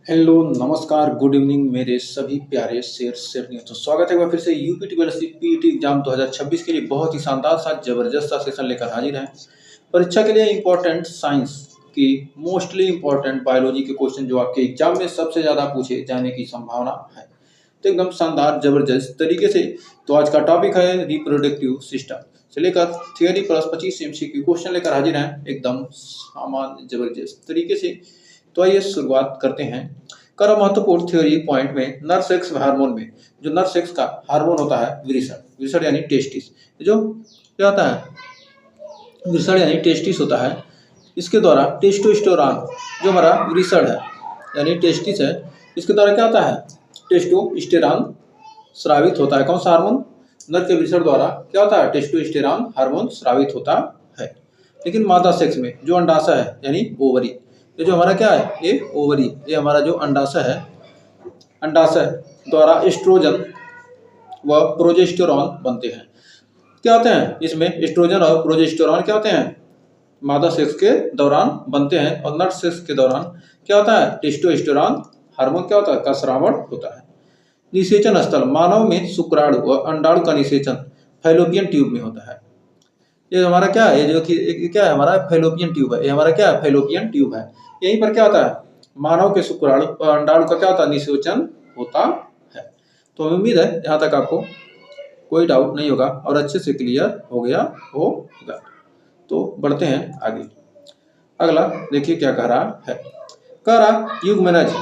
Hello नमस्कार good evening मेरे सभी प्यारे शेयर तो स्वागत है एक बार फिर से यूपी ट्वेल्थ पीईटी एग्जाम 2026 के लिए बहुत ही शानदार सा जबरदस्त सा सेशन लेकर हाजिर है। परीक्षा के लिए इंपॉर्टेंट साइंस की मोस्टली इंपॉर्टेंट बायोलॉजी के क्वेश्चन जो आपके एग्जाम में सबसे ज़्यादा पूछे जाने की संभावना है। तो एकदम शानदार जबरदस्त तरीके से तो आज का टॉपिक है रिप्रोडक्टिव सिस्टम से लेकर थियोरी प्लस 25 एमसीक्यू क्वेश्चन लेकर हाजिर हैं एकदम सामान्य जबरदस्त तरीके से। तो आइए शुरुआत करते हैं। कर महत्वपूर्ण थ्योरी पॉइंट में नर सेक्स हार्मोन में जो नर सेक्स का हार्मोन होता है विरिसण विरिसण यानी टेस्टिस जो क्या होता है विरिसण यानी टेस्टिस होता है। इसके द्वारा टेस्टोस्टेरोन जो हमारा विरिसण है यानी टेस्टिस है इसके द्वारा क्या होता है टेस्टोस्टेरोन स्रावित होता है। कौन सा हार्मोन नर के विरिसण द्वारा क्या होता है टेस्टोस्टेरोन हार्मोन स्रावित होता है। लेकिन मादा सेक्स में जो अंडाशय है यानी ओवरी ये जो हमारा क्या है ये ओवरी ये हमारा जो अंडाशय है अंडाशय द्वारा एस्ट्रोजन व प्रोजेस्टेरॉन बनते हैं। क्या होते हैं इसमें एस्ट्रोजन और प्रोजेस्टेरॉन क्या होते हैं मादा सेक्स के दौरान बनते हैं और नर सेक्स के दौरान क्या होता है टेस्टोस्टेरोन हार्मोन क्या होता है का स्रावण होता है। निषेचन स्थल मानव में शुक्राणु व अंडाणु का निषेचन फैलोपियन ट्यूब में होता है। ये हमारा क्या है ये जो कि क्या है हमारा फैलोपियन ट्यूब है ये हमारा क्या है फैलोपियन ट्यूब है। यहीं पर क्या होता है मानव के शुक्राणु और अंडाणु का क्या होता है निषेचन होता है। तो उम्मीद है यहाँ तक आपको कोई डाउट नहीं होगा और अच्छे से क्लियर हो गया होगा। तो बढ़ते हैं आगे। अगला देखिए क्या कह रहा है कह रहा युग्मनज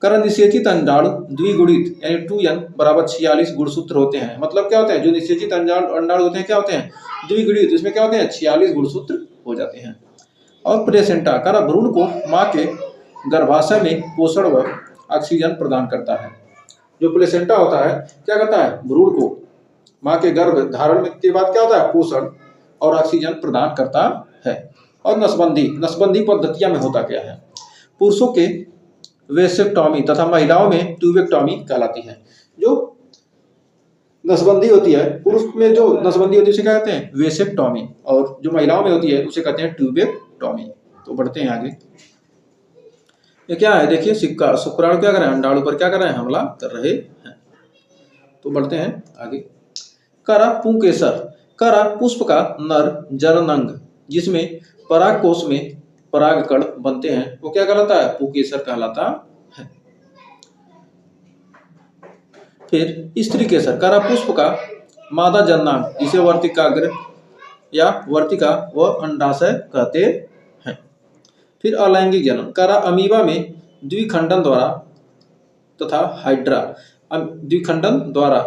कर निषेचित अंडाणु द्विगुणित यानी 2n बराबर 46 गुणसूत्र होते हैं। मतलब क्या होते हैं जो निषेचित अंडाणु होते हैं क्या होते हैं द्विगुणित इसमें क्या होते हैं 46 गुणसूत्र हो जाते हैं। और प्लेसेंटा करा भ्रूण को मां के गर्भाशय में पोषण व ऑक्सीजन प्रदान करता है। जो प्लेसेंटा होता है क्या करता है भ्रूण को मां के गर्भ धारण के बाद क्या होता है पोषण और ऑक्सीजन प्रदान करता है। और नसबंदी पद्धतियां में होता क्या है पुरुषों के वेसेक्टॉमी तथा महिलाओं में ट्यूबेक्टॉमी कहलाती है। जो नसबंदी होती है पुरुष में जो नसबंदी होती है उसे क्या कहते हैं वेसेक्टॉमी और जो महिलाओं में होती है उसे कहते हैं ट्यूबेक्टॉमी। तो बढ़ते हैं आगे। ये क्या है देखिए शुक्राणु क्या कर रहे हैं अंडाणु पर क्या कर रहे हैं हमला कर रहे हैं। तो बढ़ते हैं आगे। करा पुंकेसर करा पुष्प का नर जननांग जिसमें पराग कोश में परागकण बनते हैं वो क्या कहलाता है पुंकेसर कहलाता है। फिर स्त्री केसर करा पुष्प का मादा जननांग जिसे वर्तिकाग्र या वर्तिका व अंडाशय कहते हैं। फिर अलैंगिक जनन करा अमीबा में द्विखंडन द्वारा तथा हाइड्रा द्विखंडन द्वारा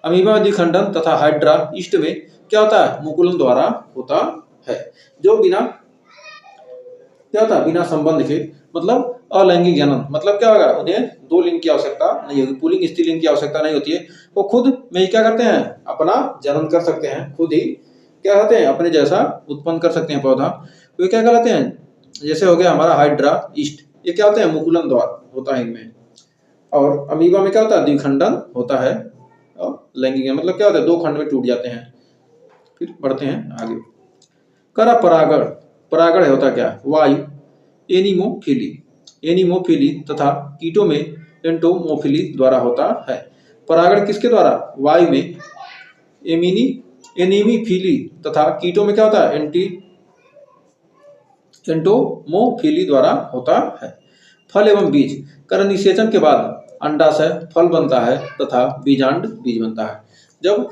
अमीबा में द्विखंडन तथा हाइड्रा ईस्ट में क्या होता है मुकुलन द्वारा होता है। जो बिना क्या होता है बिना संबंध के मतलब अलैंगिक जनन मतलब क्या होगा उन्हें दो लिंग की आवश्यकता नहीं होगी पुल्लिंग स्त्रीलिंग की आवश्यकता नहीं होती है। वो खुद में ही क्या करते हैं अपना जनन कर सकते हैं खुद ही क्या कहते हैं अपने जैसा उत्पन्न कर सकते हैं पौधा। तो क्या कहलाते हैं जैसे हो गया हमारा हाइड्रा ईस्ट ये क्या होते हैं मुकुलन द्वार होता है इनमें। और अमीबा में क्या होता है द्विखंडन होता है और लैंगिक मतलब क्या होता है दो खंड में टूट जाते हैं। फिर बढ़ते हैं आगे। करा परागण परागण होता क्या वायु एनीमोफिली तथा कीटों में एंटोमोफिली द्वारा होता है। परागण किसके द्वारा वायु में एनीमीफिली तथा कीटों में क्या होता है एंटोमोफिली द्वारा होता है। फल एवं बीज कर निषेचन के बाद अंडाशय फल बनता है तथा बीजांड बीज बनता है। जब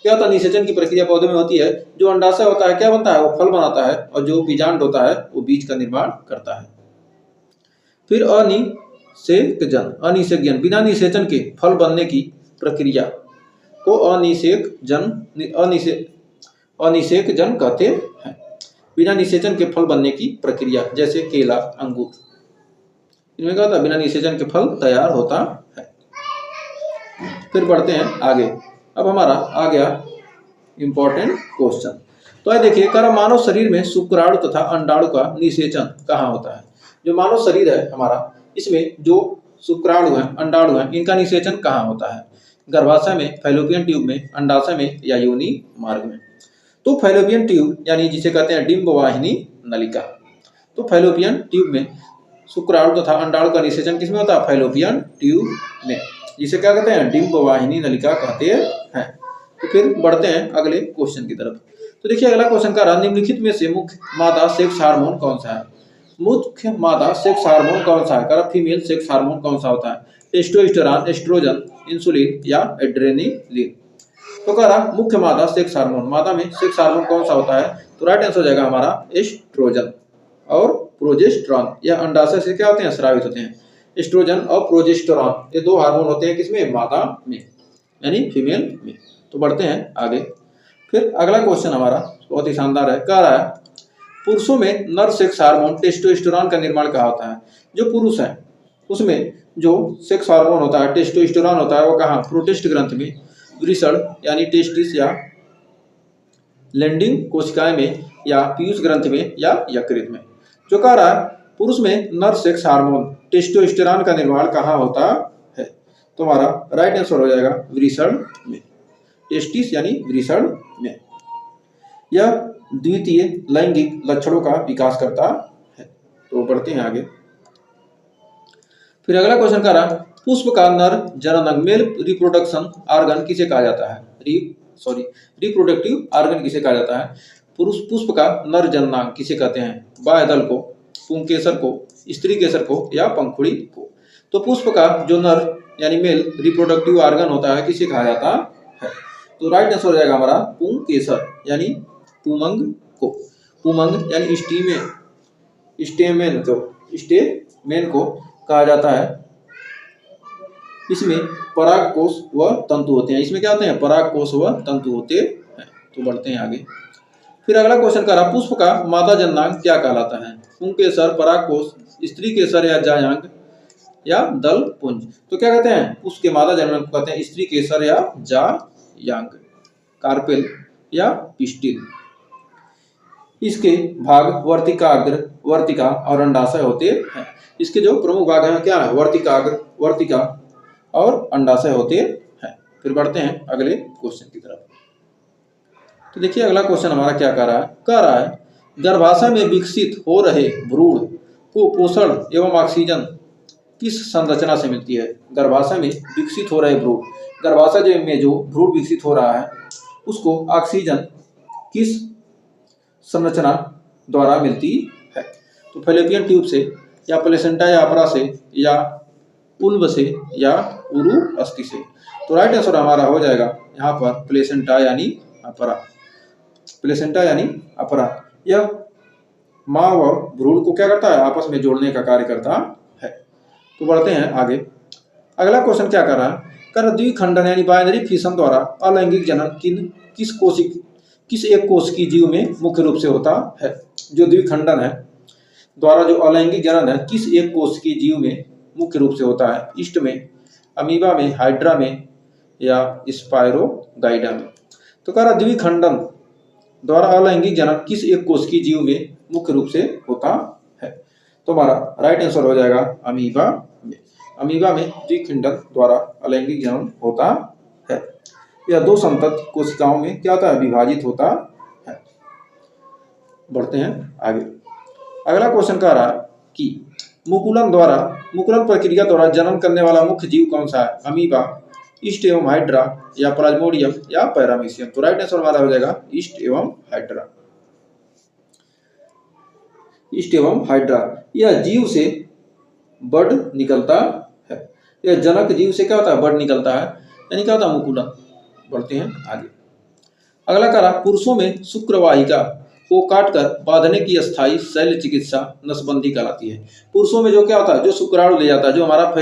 क्या होता है निषेचन की प्रक्रिया पौधे में होती है जो अंडाशय होता है क्या बनता है वो फल बनाता है और जो बीजांड होता है वो बीज का निर्माण करता है। फिर अनिषेक जन बिना निषेचन के फल बनने की प्रक्रिया को अनिषेक जन कहते हैं। बिना निषेचन के फल बनने की प्रक्रिया जैसे केला अंगूर इनमें क्या होता है बिना निषेचन के फल तैयार होता है। फिर बढ़ते हैं आगे। अब हमारा आ गया इंपॉर्टेंट क्वेश्चन। तो ये देखिए कर मानव शरीर में शुक्राणु तथा अंडाणु का निषेचन कहाँ होता है। जो मानव शरीर है हमारा इसमें जो शुक्राणु है अंडाणु है इनका निषेचन कहाँ होता है गर्भाशय में फैलोपियन ट्यूब में अंडाशय में या योनि मार्ग में। तो फैलोपियन ट्यूब यानी जिसे कहते हैं डिंब वाहिनी नलिका। तो फैलोपियन ट्यूब में शुक्राणु तथा अंडाणु का निषेचन किसमें होता है? फैलोपियन ट्यूब में, जिसे क्या कहते हैं? डिंब वाहिनी नलिका कहते हैं। तो फिर बढ़ते हैं अगले क्वेश्चन की तरफ। तो देखिए अगला क्वेश्चन का रहा, निम्नलिखित में से मुख्य मादा सेक्स हार्मोन कौन सा है? मुख्य मादा सेक्स हार्मोन कौन सा है? फीमेल सेक्स हार्मोन कौन सा होता है? टेस्टोस्टेरोन, एस्ट्रोजन, इंसुलिन या एड्रेनालिन। तो कह रहा मुख्य मादा सेक्स हार्मोन, मादा में सेक्स हार्मोन कौन सा होता है? तो राइट आंसर हो जाएगा हमारा एस्ट्रोजन और प्रोजेस्टेरॉन। यह अंडाशय से क्या होते हैं? स्रावित होते हैं। एस्ट्रोजन और प्रोजेस्टेरॉन ये दो हार्मोन होते हैं किसमें? मादा में, यानी फीमेल में। तो बढ़ते हैं आगे। फिर अगला क्वेश्चन हमारा बहुत ही शानदार है, कह रहा है पुरुषों में नर सेक्स हार्मोन टेस्टोस्टेरोन का निर्माण कहाँ होता है? जो पुरुष है उसमें जो सेक्स हार्मोन होता है टेस्टोस्टेरोन होता है वो कहाँ? प्रोटेस्ट ग्रंथ में, वृषण यानी टेस्टिस या लैंडिंग कोशिकाएं में, या पीयूष ग्रंथ में, या यकृत में। जो कह रहा है पुरुष में नर सेक्स हार्मोन टेस्टोस्टेरोन का निर्माण कहाँ होता है? तो हमारा राइट आंसर हो जाएगा वृषण में, टेस्टिस यानी वृषण में। यह द्वितीय लैंगिक लक्षणों का विकास करता है। तो बढ़ते हैं आगे। फिर अगला क्वेश्चन कह रहा पुष्प का नर जननांग मेल रिप्रोडक्शन ऑर्गन किसे कहा जाता है? रिप्रोडक्टिव ऑर्गन किसे कहा जाता है? पुष्प का नर जननांग किसे कहते हैं? बाह्य दल को, पुंकेसर को, स्त्री केसर को, या पंखुड़ी को। तो पुष्प का जो नर यानी मेल रिप्रोडक्टिव ऑर्गन होता है किसे कहा जाता है? तो राइट आंसर हो जाएगा हमारा पुंकेसर यानी पुमंग को। पुमंग यानी स्टेमेन को कहा जाता है। इसमें परागकोश व तंतु होते हैं। इसमें क्या होते हैं? परागकोश व तंतु होते हैं। तो बढ़ते हैं आगे। फिर अगला क्वेश्चन कह रहा पुष्प का मादा जननांग क्या कहलाता है? पुंकेसर, परागकोश, स्त्री केसर, या जायांग, या दल पुंज। तो क्या कहते हैं? पुष्प के मादा जननांग को कहते हैं स्त्री केसर या जायांग, कार्पेल या पिस्टिल। इसके भाग वर्तिकाग्र, वर्तिका और अंडाशय होते हैं। इसके जो प्रमुख भाग हैं क्या है? वर्तिकाग्र, वर्तिका और अंडाशय होते हैं। फिर बढ़ते हैं अगले क्वेश्चन की तरफ। तो देखिए अगला क्वेश्चन हमारा क्या कह रहा है गर्भाशय में विकसित हो रहे भ्रूण को पोषण एवं ऑक्सीजन किस संरचना से मिलती है? गर्भाशय में विकसित हो रहे भ्रूण, गर्भाशय में जो भ्रूण विकसित हो रहा है उसको ऑक्सीजन किस संरचना द्वारा मिलती है? तो फैलोपियन ट्यूब से, या प्लेसेंटा या अपरा से, या उल्ब से, या उरु अस्थि से। तो राइट आंसर हमारा हो जाएगा यहाँ पर प्लेसेंटा यानी अपरा। प्लेसेंटा यानी अपरा यह माँ व भ्रूण को क्या करता है? आपस में जोड़ने का कार्य करता है। तो बढ़ते हैं आगे। अगला क्वेश्चन क्या कर रहा है? द्विखंडन यानी बाइनरी फिशन द्वारा अलैंगिक जनन किस एक कोश की जीव में मुख्य रूप से होता है? जो द्विखंडन है द्वारा जो अलैंगिक जनन है किस एक कोश की जीव में मुख्य रूप से होता है? ईस्ट में, अमीबा में, हाइड्रा में, या स्पायरोगाइडा में। तो कह रहा द्विखंडन द्वारा अलैंगिक जनन किस एक कोश की जीव में मुख्य रूप से होता है? तो हमारा राइट आंसर हो जाएगा अमीबा में। अमीबा में द्विखंडन द्वारा अलैंगिक जनन होता है। यह दो संतत कोशिकाओं में क्या होता है? विभाजित होता है। बढ़ते हैं आगे। अगला क्वेश्चन कह रहा है कि मुकुलन प्रक्रिया द्वारा जनन करने वाला मुख्य जीव कौन सा है? अमीबा, ईस्ट एवं हाइड्रा, या प्लाज्मोडियम, या पैरामीशियम। तो राइट आंसर हमारा हो जाएगा ईस्ट एवं हाइड्रा। ईस्ट एवं हाइड्रा यह जीव से बड निकलता है। यह जनक जीव से क्या होता है? बड निकलता है, यानी क्या होता है? मुकुलन। बढ़ते हैं आगे। अगला कह रहा पुरुषों में शुक्रवाहिका को काटकर बांधने की अस्थायी शल्य चिकित्सा नसबंदी कहलाती है। पुरुषों में जो क्या होता है? जो शुक्राणु ले जाता है, जो हमारा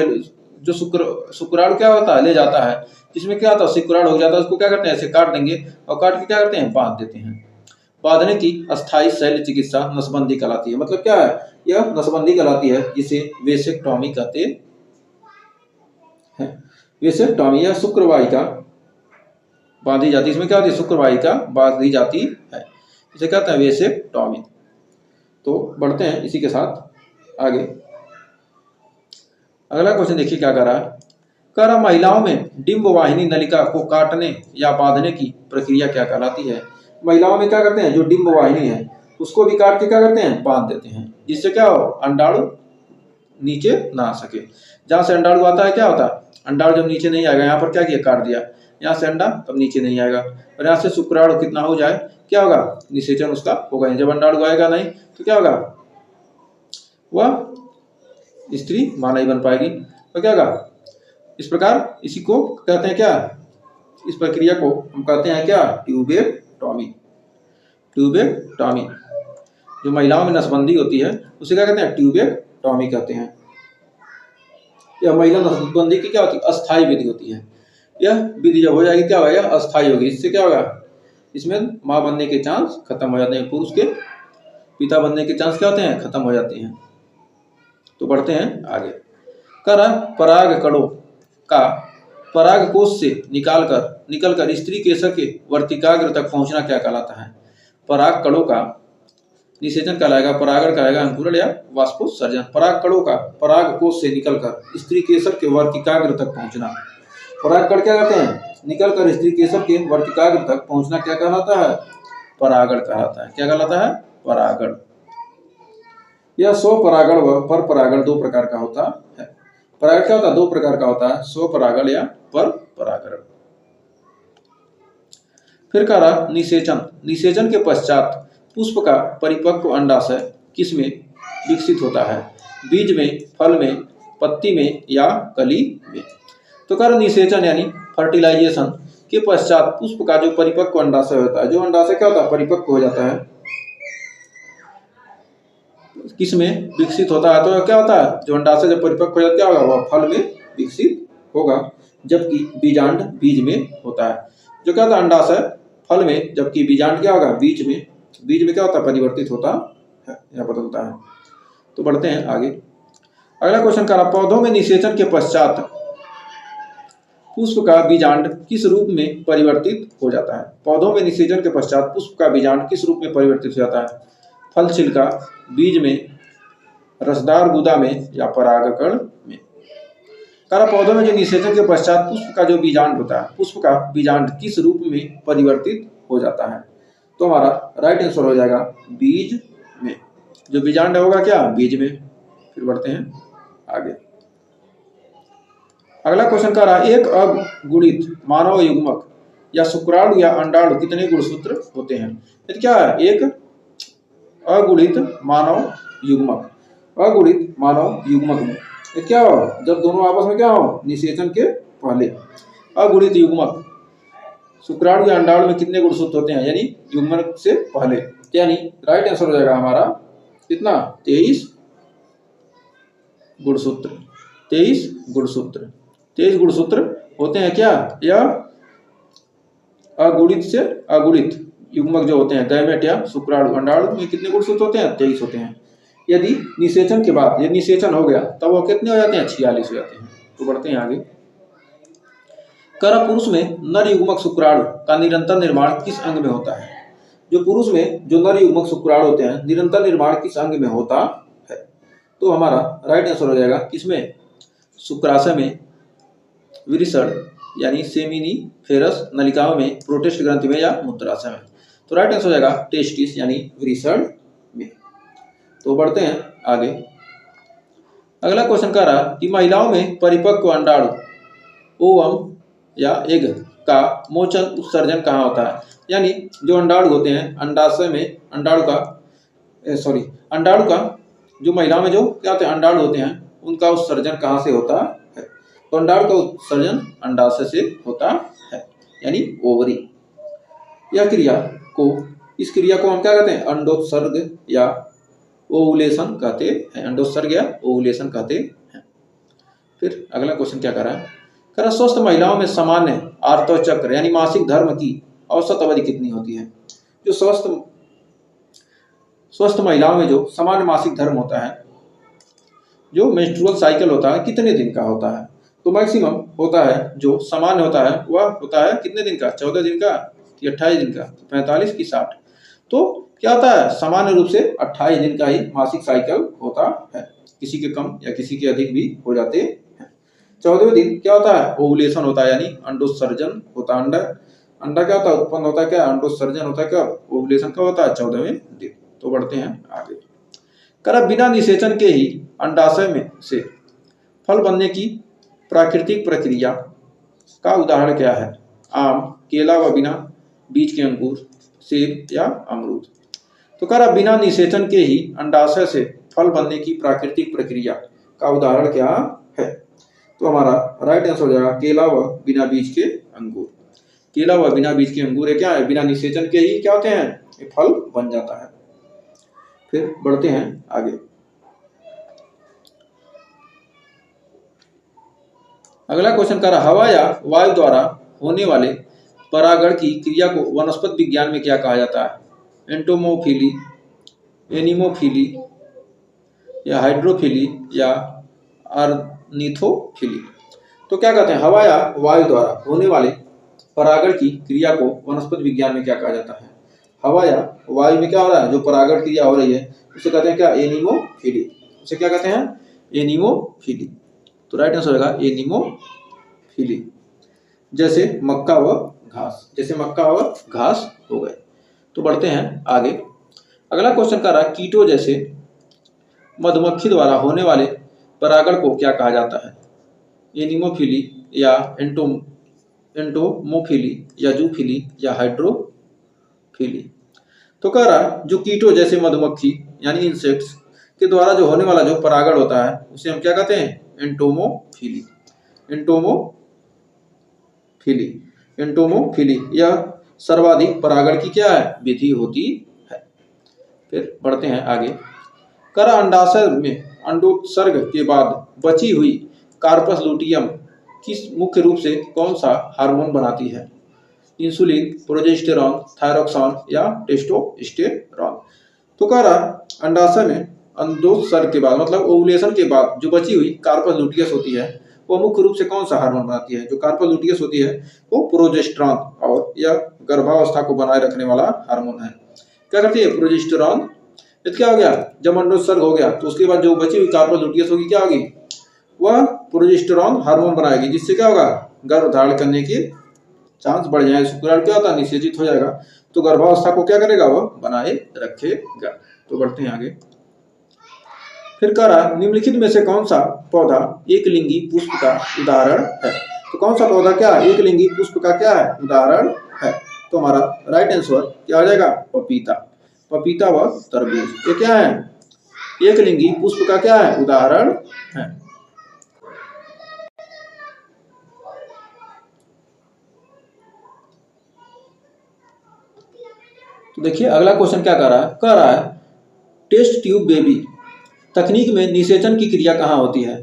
जो शुक्राणु क्या होता है? ले जाता है, जिसमें क्या होता है? शुक्राणु हो जाता है, उसको क्या करते हैं? ऐसे काट देंगे और काट के क्या करते हैं? बांध देते हैं। बांधने की अस्थायी शल्य चिकित्सा नसबंदी कहलाती है। मतलब क्या है? यह नसबंदी कहलाती है, जिसे वेसेक्टॉमी कहते हैं। वेसेक्टॉमी या शुक्रवाहिका बांधी जाती है। इसमें क्या होती है? शुक्रवाहिका बांधी जाती है, इसे कहते हैं वेसेक्टॉमी। तो बढ़ते हैं इसी के साथ आगे। अगला क्वेश्चन देखिए क्या कह रहा महिलाओं में डिंब वाहिनी नलिका को काटने या बांधने की प्रक्रिया क्या कहलाती है? महिलाओं में क्या करते हैं? जो डिंब वाहिनी है उसको भी काट के क्या करते हैं? बांध देते हैं, जिससे क्या हो? अंडाणु नीचे ना आ सके। जहाँ से अंडाणु आता है क्या होता है, अंडाणु जब नीचे नहीं आएगा, यहाँ पर क्या किया, काट दिया, यहाँ से अंडा तब नीचे नहीं आएगा, और यहाँ से शुक्राणु कितना हो जाए, क्या होगा, निषेचन उसका होगा। जब अंडाणु आएगा नहीं तो क्या होगा, वह स्त्री मां नहीं बन पाएगी, तो क्या होगा। इस प्रकार इसी को कहते हैं क्या, इस प्रक्रिया को हम कहते हैं क्या, ट्यूबेक्टॉमी। ट्यूबेक्टॉमी जो महिलाओं में नसबंदी होती है उसे क्या कहते हैं, ट्यूबेक्टॉमी कहते हैं। यह महिला नसबंदी की क्या होती है, अस्थायी विधि होती है। यह विधि जब हो जाएगी क्या होगा, यह अस्थायी होगी। इससे क्या होगा, इसमें मां बनने के चांस खत्म हो जाते हैं, पुरुष के पिता बनने के चांस क्या होते हैं, खत्म हो जाते हैं। तो बढ़ते हैं आगे। कर पराग कणों का पराग कोश से निकलकर स्त्री केसर के वर्तिकाग्र तक पहुंचना क्या कहलाता है। पराग कणों का निषेचन कहलाएगा, परागण कहलाएगा, अंकुरण या वाष्पोत्सर्जन। पराग कणों का पराग कोश से निकलकर स्त्री केसर के वर्तिकाग्र तक पहुंचना। पराग कण क्या कहते हैं, निकलकर स्त्री केसर के वर्तिकाग्र तक पहुंचना क्या कहलाता है, परागण कहलाता है। क्या कहलाता है, परागण। यह स्वपरागण व परपरागण दो प्रकार का होता है। परागण क्या होता है, दो प्रकार का होता है, स्वपरागण या परपरागण। फिर कह रहा निषेचन। निषेचन के पश्चात पुष्प का परिपक्व अंडाशय किसमें विकसित होता है, बीज में, फल में, पत्ती में या कली में। तो कह रहा निषेचन यानी फर्टिलाइजेशन के पश्चात पुष्प का जो परिपक्व अंडाशय होता है, जो अंडाशय क्या होता है, परिपक्व हो जाता है, किसमें विकसित होता है। तो क्या होता है, जो अंडाशय जब परिपक्व हो जाता है क्या होगा, वह फल में विकसित होगा, जबकि बीजांड बीज में होता है। जो क्या होता है, अंडाशय फल में, जबकि बीजांड क्या होगा, बीज में। बीज में क्या होता है, परिवर्तित होता है या बदलता है। तो बढ़ते हैं आगे। अगला क्वेश्चन कह रहा पौधों में निषेचन के पश्चात पुष्प का बीजांड किस रूप में परिवर्तित हो जाता है। पौधों में निषेचन के पश्चात पुष्प का बीजांड किस रूप में परिवर्तित हो जाता है, फल छिलका, बीज में, रसदार गुदा में या परागकण में। कारण पौधों में जो निषेचन के पश्चात पुष्प का जो बीजांड होता है, पुष्प का बीजांड किस रूप में परिवर्तित हो जाता है। तो हमारा राइट आंसर हो जाएगा बीज में। जो बीजांड होगा क्या, बीज में। फिर बढ़ते हैं आगे। अगला क्वेश्चन कह रहा है एक अगुणित मानव युग्मक या शुक्राणु या अंडाणु कितने गुणसूत्र होते हैं। तो क्या है, एक अगुणित मानव युग्मक, अगुणित मानव युग्मक में क्या हो, जब दोनों आपस में क्या हो, निषेचन के पहले अगुणित युग्मक शुक्राणु या अंडाणु में कितने गुणसूत्र होते हैं, यानी युग्मक से पहले। यानी राइट आंसर हो जाएगा हमारा कितना, 23 गुणसूत्र। 23 गुणसूत्र, 23 गुणसूत्र होते हैं क्या, या अगुणित से अगुणित युग्मक जो होते हैं, गैमेट या शुक्राणु अंडाणु में कितने गुणसूत्र होते हैं, 23 होते हैं। यदि निषेचन के बाद, यदि निषेचन हो गया तब वो कितने हो जाते हैं, 46 हो जाते हैं। तो बढ़ते हैं आगे। कर पुरुष में नर युग्मक शुक्राणु का निरंतर निर्माण किस अंग में होता है। जो पुरुष में जो नर युग्मक शुक्राणु होते हैं, निरंतर निर्माण किस अंग में होता है। तो हमारा राइट आंसर हो जाएगा किसमें, शुक्राशय में, विरिसण यानी सेमिनिफेरस नलिकाओं में, प्रोटेस्ट ग्रंथि में या मूत्राशय में। तो राइट आंसर हो जाएगा टेस्टिस यानी विरिसण में। तो बढ़ते हैं आगे। अगला क्वेश्चन कह रहा कि महिलाओं में परिपक्व अंडाणु ओवम या एग का मोचन उत्सर्जन कहाँ होता है। यानी जो अंडाणु होते हैं, अंडाशय में अंडाणु का जो महिलाओं में जो क्या होते हैं, अंडाणु होते हैं, उनका उत्सर्जन कहाँ से होता है। तो अंडाणु का उत्सर्जन अंडाशय से होता है, यानी ओवरी। यह इस क्रिया को हम क्या कहते हैं, अंडोत्सर्ग या ओवुलेशन कहते हैं, अंडोत्सर्ग या ओवुलेशन कहते हैं। फिर अगला क्वेश्चन क्या कर रहा है, स्वस्थ महिलाओं में सामान्य आर्तव चक्र यानी मासिक धर्म की औसत अवधि कितनी होती है। जो स्वस्थ महिलाओं में जो सामान्य मासिक धर्म होता है, जो मेंस्ट्रुअल साइकिल होता है, कितने दिन का होता है। तो मैक्सिमम होता है, जो सामान्य होता है वह होता है कितने दिन का, 14 दिन का, 28 दिन का, 45 की 60। तो क्या होता है, सामान्य रूप से 28 दिन का ही मासिक साइकिल होता है, किसी के कम या किसी के अधिक भी हो जाते हैं। 14वें दिन क्या होता है, ओवुलेशन होता है, यानी अंडोत्सर्जन होता है। अंडा क्या होता है, उत्पन्न होता है, क्या अंडोत्सर्जन होता है, कब, ओवुलेशन कब होता है, 14वें दिन। तो बढ़ते हैं आगे। करा बिना निषेचन के ही अंडाशय में से फल बनने की प्राकृतिक प्रक्रिया का उदाहरण क्या है? आम, केला व बिना बीज के अंगूर, सेब या अमरूद। तो कह रहा बिना निषेचन के ही अंडाशय से फल बनने की प्राकृतिक प्रक्रिया का उदाहरण क्या है? तो हमारा राइट आंसर हो जाएगा केला व बिना बीज के अंगूर। केला व बिना बीज के अंगूर है क्या है? बिना निषेचन के ही क्या होते हैं? ये फल बन जाता है। फिर बढ़ते हैं आगे। अगला क्वेश्चन कर रहा हवा या वायु द्वारा होने वाले परागण की क्रिया को वनस्पति विज्ञान में क्या कहा जाता है? एंटोमोफिली, एनिमोफिली या हाइड्रोफिली या ऑर्निथोफिली। तो क्या कहते हैं? हवा या वायु द्वारा होने वाले परागण की क्रिया को वनस्पति विज्ञान में क्या कहा जाता है? हवा या वायु में क्या हो रहा है? जो परागण क्रिया हो रही है उसे कहते हैं क्या? एनिमोफिली। उसे क्या कहते हैं? एनिमोफिली। तो राइट आंसर होगा एनिमोफिली। जैसे मक्का व घास, जैसे मक्का व घास हो गए। तो बढ़ते हैं आगे। अगला क्वेश्चन कर रहा है कीटों जैसे मधुमक्खी द्वारा होने वाले परागण को क्या कहा जाता है? एनिमोफिली या एंटोमोफिली या जूफिली या हाइड्रोफिली। तो कह रहा है जो कीटों जैसे मधुमक्खी यानी इंसेक्ट्स के द्वारा जो होने वाला जो परागण होता है उसे हम क्या कहते हैं? एंटोमोफिली। एंटोमोफिली, एंटोमोफिली यह सर्वाधिक परागण की क्या है? विधि होती है। फिर बढ़ते हैं आगे। कर अंडाशय में अंडोत्सर्ग के बाद बची हुई कार्पस लुटियम किस मुख्य रूप से कौन सा हार्मोन बनाती है? इंसुलिन, प्रोजेस्टेरॉन, थायरोक्सिन या टेस्टोस्टेरॉन। तो कह रहा अंडाशय में अंडोत्सर्ग के बाद मतलब ओवुलेशन के बाद जो बची हुई कार्पस लुटियस होती है वो मुख्य रूप से कौन सा हार्मोन बनाती है? जो कार्पस लुटियस होती है वो प्रोजेस्टेरॉन, और यह गर्भावस्था को बनाए रखने वाला हार्मोन है। क्या करती है? प्रोजेस्टेरॉन। तो क्या हो गया? जब अंडोत्सर्ग हो गया तो उसके बाद जो बची हुई कार्पस लुटियस होगी क्या होगी? वह प्रोजेस्टेरॉन हार्मोन बनाएगी, जिससे क्या होगा? गर्भ धारण करने के चांस बढ़ जाएंगे। शुक्राणु क्या होता है? निषेचित हो जाएगा। तो गर्भावस्था को क्या करेगा? वह बनाए रखेगा। तो बढ़ते हैं आगे। फिर कह रहा निम्नलिखित में से कौन सा पौधा एक लिंगी पुष्प का उदाहरण है? तो कौन सा पौधा क्या एक लिंगी पुष्प का क्या है? उदाहरण है। तो हमारा राइट आंसर क्या हो जाएगा? पपीता। पपीता व तरबूज ये क्या है? एक लिंगी पुष्प का क्या है? उदाहरण है। तो देखिए अगला क्वेश्चन क्या कर रहा है? कह रहा है टेस्ट ट्यूब बेबी तकनीक में निषेचन की क्रिया कहाँ होती है?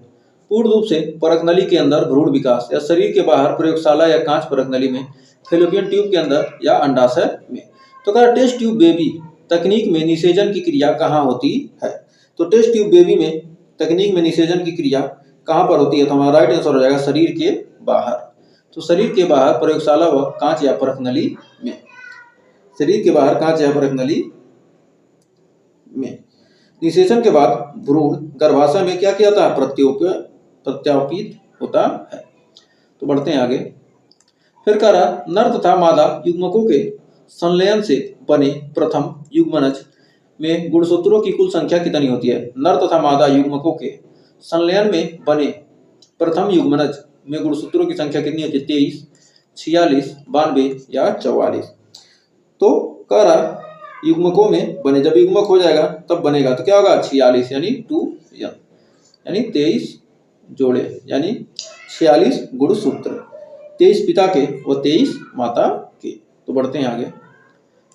पूर्ण रूप से परकनली के अंदर भ्रूण विकास, या शरीर के बाहर प्रयोगशाला या कांच परकनली में, फैलोपियन ट्यूब के अंदर या अंडाशय में। तो कह रहा टेस्ट ट्यूब बेबी तकनीक में निषेचन की क्रिया कहाँ होती है? तो टेस्ट ट्यूब बेबी में तकनीक में निषेचन की क्रिया कहाँ पर होती है? तो हमारा राइट आंसर हो जाएगा शरीर के बाहर। तो शरीर के बाहर प्रयोगशाला व कांच या परखनली में। शरीर के बाहर कांच या परखनली में। निषेचन के बाद भ्रूण गर्भाशय में क्या किया जाता है? प्रत्यारोपित होता है। तो बढ़ते हैं आगे। फिर कह रहा नर तथा मादा युग्मकों के संलयन से बने प्रथम युग्मनज में गुणसूत्रों की कुल संख्या कितनी होती है? नर तथा मादा युग्मकों के संलयन में बने प्रथम युग्मनज में गुणसूत्रों की संख्या कितनी होती है? 23, 46, 92 या 44। तो कह रहा युग्मकों में बने, जब युग्मक हो जाएगा तब बनेगा तो क्या होगा? 46 यानी 2n यानी 23 जोड़े यानी 46 गुणसूत्र, 23 पिता के व 23 माता के। तो बढ़ते हैं आगे।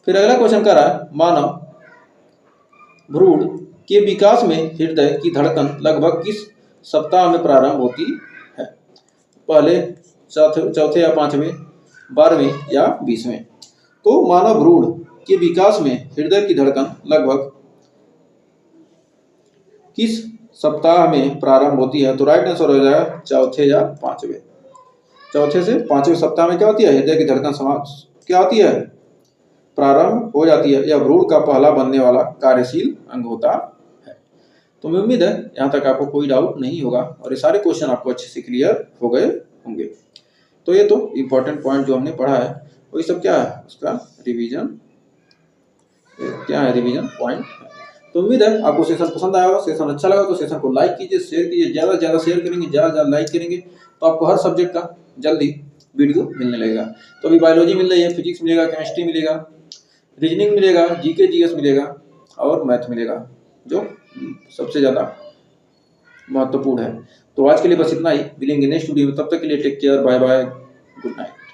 फिर अगला क्वेश्चन कर रहा है मानव भ्रूण के विकास में हृदय की धड़कन लगभग किस सप्ताह में प्रारंभ होती है? पहले, चौथे या पांचवें, 12वें या 20वें। तो मानव भ्रूण के विकास में हृदय की धड़कन लगभग किस सप्ताह में प्रारंभ होती है? तो राइट आंसर हो जाएगा चौथे या पांचवें। चौथे से पांचवें सप्ताह में क्या होती है? हृदय की धड़कन क्या होती है? प्रारंभ हो जाती है। यह भ्रूण का पहला बनने वाला कार्यशील अंग होता है। तो मैं उम्मीद है यहाँ तक आपको कोई डाउट नहीं होगा और ये सारे क्वेश्चन आपको अच्छे से क्लियर हो गए होंगे। तो ये तो इम्पोर्टेंट पॉइंट जो हमने पढ़ा है वही सब क्या है? उसका रिवीजन, क्या है? Revision point. तो उम्मीद है आपको सेशन पसंद आया होगा। सेशन अच्छा लगा तो सेशन को लाइक कीजिए, शेयर कीजिए, ज़्यादा से ज़्यादा शेयर करेंगे, ज़्यादा से ज़्यादा लाइक करेंगे तो आपको हर सब्जेक्ट का जल्दी वीडियो मिलने लगेगा। तो अभी बायोलॉजी मिल रही है, फिजिक्स मिलेगा, केमिस्ट्री मिलेगा, रीजनिंग मिलेगा, जीके जीएस मिलेगा और मैथ मिलेगा, जो सबसे ज़्यादा महत्वपूर्ण है। तो आज के लिए बस इतना ही, मिलेंगे नेक्स्ट वीडियो में, तब तक के लिए take care, bye bye, good night.